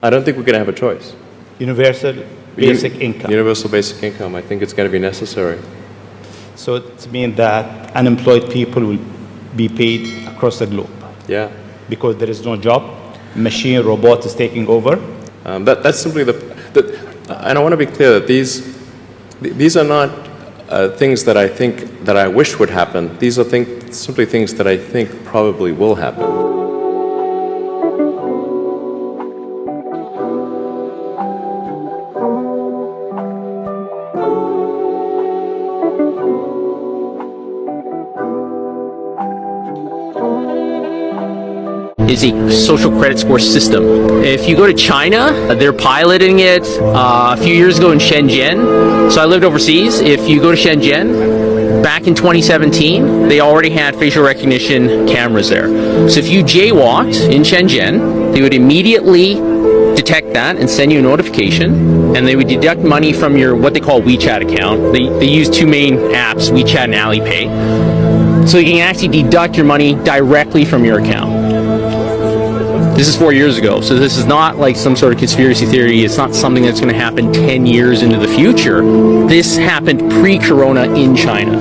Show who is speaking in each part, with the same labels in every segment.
Speaker 1: I don't think we're going to have a choice.
Speaker 2: Universal basic income.
Speaker 1: Universal basic income. I think it's going to be necessary.
Speaker 2: So it means that unemployed people will be paid across the globe.
Speaker 1: Yeah.
Speaker 2: Because there is no job, machine, robot is taking over.
Speaker 1: That's simply and I want to be clear that these are not things that I wish would happen. These are simply things that I think probably will happen.
Speaker 3: Is a social credit score system. If you go to China, they're piloting it a few years ago in Shenzhen. So I lived overseas. If you go to Shenzhen, back in 2017, they already had facial recognition cameras there. So if you jaywalked in Shenzhen, they would immediately detect that and send you a notification, and they would deduct money from your what they call WeChat account. They use two main apps, WeChat and Alipay. So you can actually deduct your money directly from your account. This is 4 years ago, so this is not like some sort of conspiracy theory. It's not something that's going to happen 10 years into the future. This happened pre-corona in China.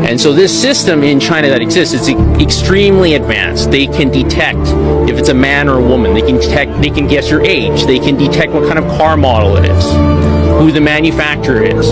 Speaker 3: And so this system in China that exists is extremely advanced. They can detect if it's a man or a woman. They can guess your age. They can detect what kind of car model it is, who the manufacturer is.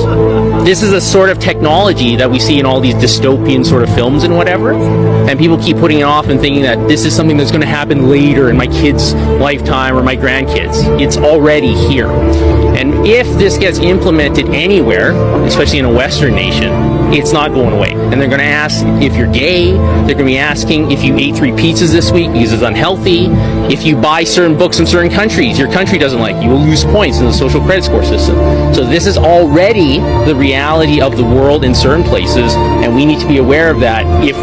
Speaker 3: This is a sort of technology that we see in all these dystopian sort of films and whatever, and people keep putting it off and thinking that this is something that's going to happen later in my kid's lifetime or my grandkids. It's already here. And if this gets implemented anywhere, especially in a Western nation, it's not going away. And they're going to ask if you're gay. They're going to be asking if you ate 3 pizzas this week because it's unhealthy. If you buy certain books from certain countries, your country doesn't like you will lose points in the social credit score system. So this is already the reality of the world in certain places, and we need to be aware of that if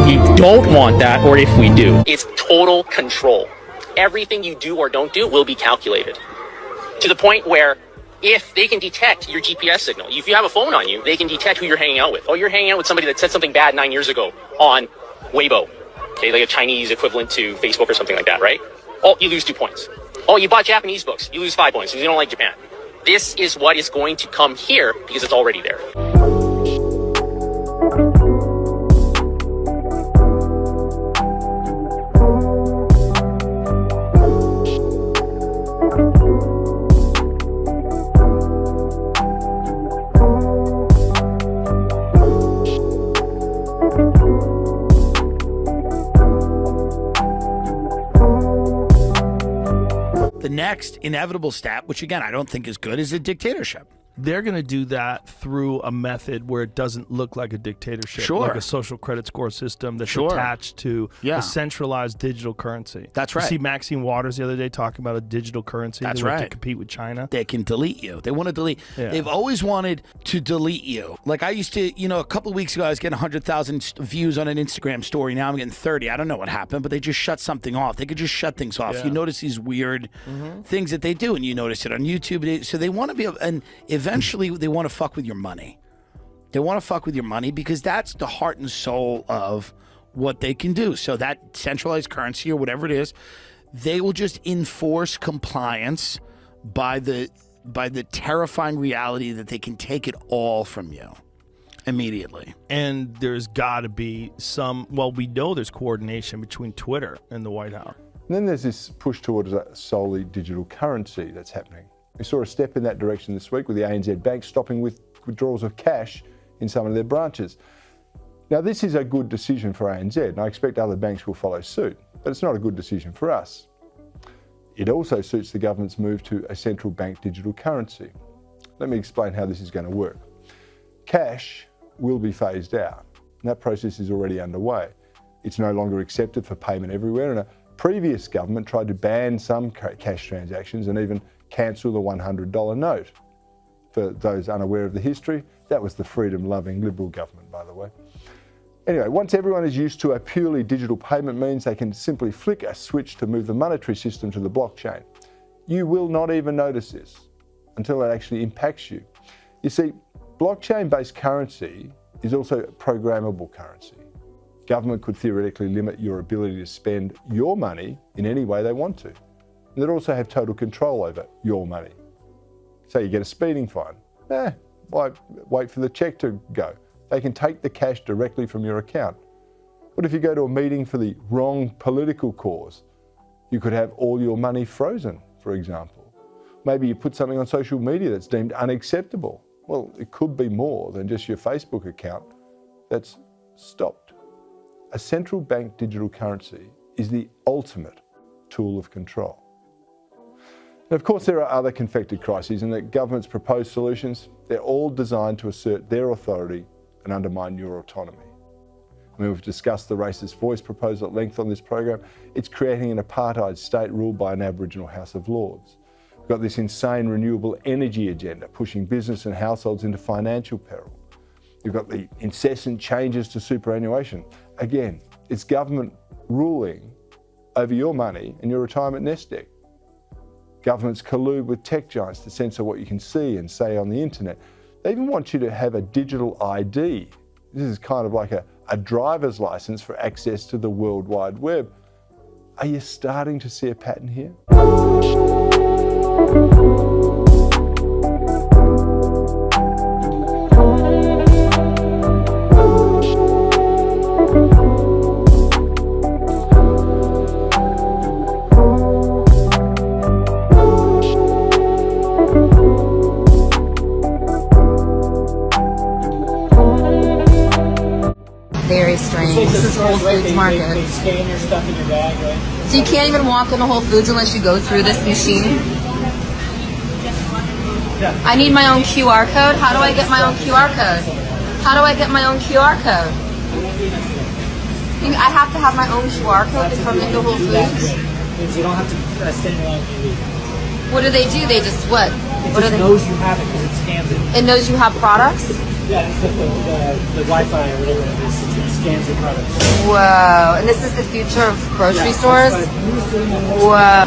Speaker 3: you don't want that or if we do. It's total control. Everything you do or don't do will be calculated. To the point where if they can detect your GPS signal, if you have a phone on you, they can detect who you're hanging out with. Oh, you're hanging out with somebody that said something bad 9 years ago on Weibo, okay, like a Chinese equivalent to Facebook or something like that, right? Oh, you lose 2 points. Oh, you bought Japanese books, you lose 5 points because you don't like Japan. This is what is going to come here because it's already there.
Speaker 4: The next inevitable step, which again I don't think is good, is a dictatorship.
Speaker 5: They're going to do that through a method where it doesn't look like a dictatorship,
Speaker 4: Sure.
Speaker 5: like a social credit score system that's
Speaker 4: Sure.
Speaker 5: attached to
Speaker 4: Yeah.
Speaker 5: a centralized digital currency.
Speaker 4: That's right.
Speaker 5: You see Maxine Waters the other day talking about a digital currency
Speaker 4: That's
Speaker 5: that
Speaker 4: right.
Speaker 5: to compete with China.
Speaker 4: They can delete you. They want to delete.
Speaker 5: Yeah.
Speaker 4: They've always wanted to delete you. Like I used to, a couple of weeks ago, I was getting 100,000 views on an Instagram story. Now I'm getting 30. I don't know what happened, but they just shut something off. They could just shut things off.
Speaker 5: Yeah.
Speaker 4: You notice these weird things that they do, and you notice it on YouTube. So they want to be, and eventually they want to fuck with your money. They want to fuck with your money because that's the heart and soul of what they can do. So that centralized currency or whatever it is, they will just enforce compliance by the terrifying reality that they can take it all from you immediately.
Speaker 5: And there's got to be we know there's coordination between Twitter and the White House.
Speaker 6: And then there's this push towards a solely digital currency that's happening. We saw a step in that direction this week with the ANZ Bank stopping withdrawals of cash in some of their branches. Now, this is a good decision for ANZ, and I expect other banks will follow suit, but it's not a good decision for us. It also suits the government's move to a central bank digital currency. Let me explain how this is going to work. Cash will be phased out, and that process is already underway. It's no longer accepted for payment everywhere, and a previous government tried to ban some cash transactions and even cancel the $100 note. For those unaware of the history, that was the freedom-loving Liberal government, by the way. Anyway, once everyone is used to a purely digital payment means, they can simply flick a switch to move the monetary system to the blockchain. You will not even notice this until it actually impacts you. You see, blockchain-based currency is also programmable currency. Government could theoretically limit your ability to spend your money in any way they want to. and that also have total control over your money. Say you get a speeding fine. Why wait for the cheque to go? They can take the cash directly from your account. What if you go to a meeting for the wrong political cause? You could have all your money frozen, for example. Maybe you put something on social media that's deemed unacceptable. Well, it could be more than just your Facebook account that's stopped. A central bank digital currency is the ultimate tool of control. And of course, there are other confected crises, and the government's proposed solutions, they're all designed to assert their authority and undermine your autonomy. I mean, we've discussed the racist voice proposal at length on this program. It's creating an apartheid state ruled by an Aboriginal House of Lords. We've got this insane renewable energy agenda pushing business and households into financial peril. You've got the incessant changes to superannuation. Again, it's government ruling over your money and your retirement nest egg. Governments collude with tech giants to censor what you can see and say on the internet. They even want you to have a digital ID. This is kind of like a driver's license for access to the World Wide Web. Are you starting to see a pattern here?
Speaker 7: Very strange. This is Whole Foods Market.
Speaker 2: They scan your stuff in your bag, right?
Speaker 7: So you can't even walk into Whole Foods unless you go through this machine? I need my own QR code. How do I get my own QR code? How do I get my own QR code? I have to have my own QR code to come into Whole Foods?
Speaker 2: You don't have to stand in line when you leave.
Speaker 7: What do they do? They just what?
Speaker 2: It just knows you have it because it scans it.
Speaker 7: It knows you have products?
Speaker 2: Yeah, it's the Wi-Fi or whatever it is. It scans your products.
Speaker 7: Whoa. And this is the future of grocery stores? Whoa.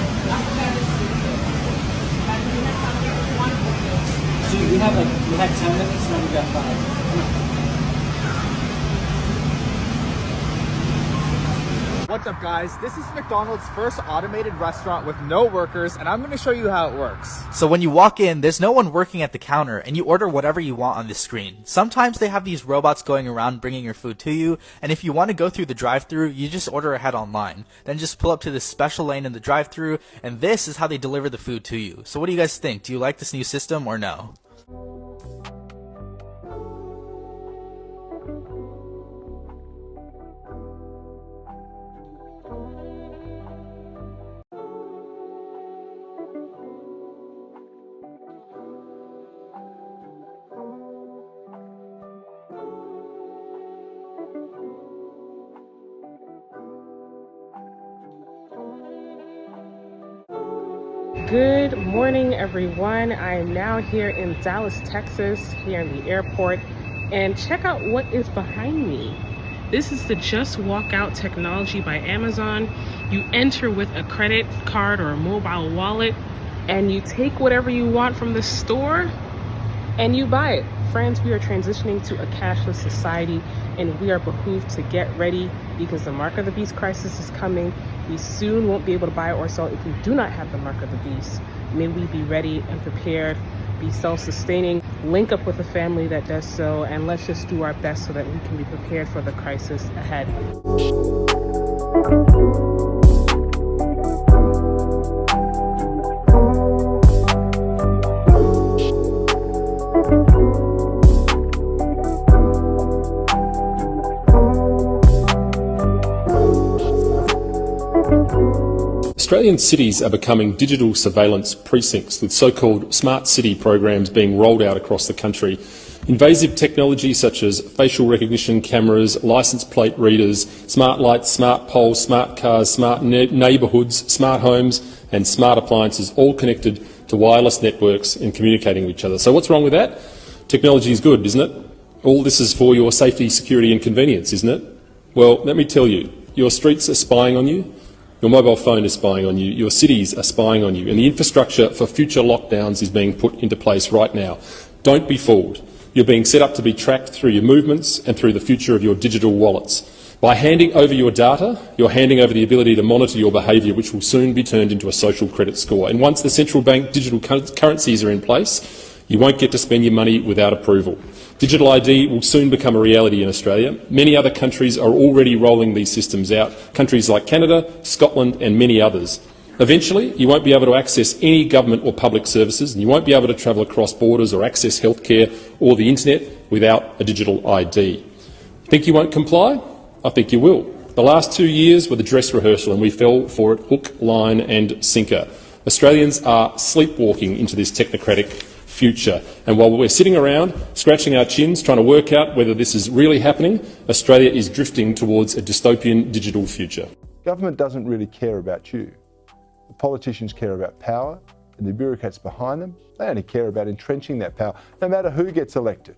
Speaker 2: So we had 10 minutes, now we got 5.
Speaker 8: What's up, guys? This is McDonald's first automated restaurant with no workers, and I'm going to show you how it works.
Speaker 9: So when you walk in, there's no one working at the counter, and you order whatever you want on the screen. Sometimes they have these robots going around bringing your food to you, and if you want to go through the drive-thru, you just order ahead online. Then just pull up to this special lane in the drive-thru, and this is how they deliver the food to you. So what do you guys think? Do you like this new system or no?
Speaker 10: Good morning, everyone. I am now here in Dallas, Texas, here in the airport, and check out what is behind me. This is the Just Walk Out technology by Amazon. You enter with a credit card or a mobile wallet, and you take whatever you want from the store and you buy it. Friends, we are transitioning to a cashless society, and we are behooved to get ready because the mark of the beast crisis is coming. We soon won't be able to buy or sell if we do not have the mark of the beast. May we be ready and prepared, be self-sustaining, link up with a family that does so, and let's just do our best so that we can be prepared for the crisis ahead.
Speaker 11: Australian cities are becoming digital surveillance precincts, with so-called smart city programs being rolled out across the country. Invasive technology such as facial recognition cameras, licence plate readers, smart lights, smart poles, smart cars, smart neighbourhoods, smart homes and smart appliances, all connected to wireless networks and communicating with each other. So what's wrong with that? Technology is good, isn't it? All this is for your safety, security and convenience, isn't it? Well, let me tell you, your streets are spying on you. Your mobile phone is spying on you, your cities are spying on you, and the infrastructure for future lockdowns is being put into place right now. Don't be fooled. You're being set up to be tracked through your movements and through the future of your digital wallets. By handing over your data, you're handing over the ability to monitor your behaviour, which will soon be turned into a social credit score. And once the central bank digital currencies are in place, you won't get to spend your money without approval. Digital ID will soon become a reality in Australia. Many other countries are already rolling these systems out, countries like Canada, Scotland and many others. Eventually, you won't be able to access any government or public services, and you won't be able to travel across borders or access healthcare or the internet without a digital ID. Think you won't comply? I think you will. The last 2 years were the dress rehearsal and we fell for it hook, line and sinker. Australians are sleepwalking into this technocratic future, and while we're sitting around scratching our chins trying to work out whether this is really happening, Australia is drifting towards a dystopian digital future.
Speaker 6: Government doesn't really care about you. The politicians care about power, and the bureaucrats behind them, they only care about entrenching that power, no matter who gets elected.